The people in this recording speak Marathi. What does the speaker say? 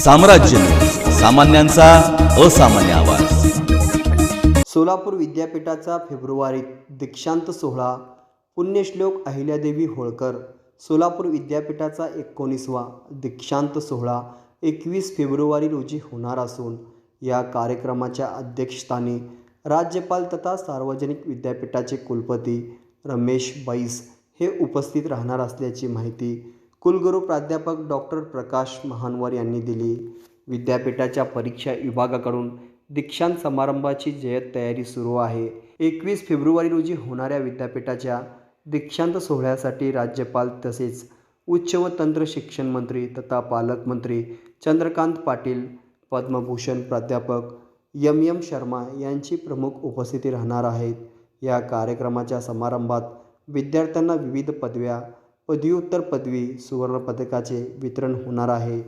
साम्राज्य न्यूज, सामान्यांचा असामान्य आवाज। सोलापूर विद्यापीठाचा फेब्रुवारीत दीक्षांत सोहळा। पुण्यश्लोक अहिल्यादेवी होळकर। सोलापूर विद्यापीठाचा 19वा दीक्षांत सोहळा 21 फेब्रुवारी रोजी होणार असून या कार्यक्रमाच्या अध्यक्षस्थानी राज्यपाल तथा सार्वजनिक विद्यापीठाचे कुलपती रमेश बैस हे उपस्थित राहणार असल्याची माहिती कुलगुरू प्राध्यापक डॉक्टर प्रकाश महानवर यांनी दिली। विद्यापीठाच्या परीक्षा विभागाकडून दीक्षांत समारंभाची जय्यत तयारी सुरू आहे। 21 फेब्रुवारी रोजी होणाऱ्या विद्यापीठाच्या दीक्षांत सोहळ्यासाठी राज्यपाल तसेच उच्च व तंत्र शिक्षण मंत्री तथा पालकमंत्री चंद्रकांत पाटील, पद्मभूषण प्राध्यापक एम शर्मा यांची प्रमुख उपस्थिती राहणार आहेत। या कार्यक्रमाच्या समारंभात विद्यार्थ्यांना विविध पदव्या, पदव्युत्तर पदवी, सुवर्ण पदकाचे वितरण होणार आहे।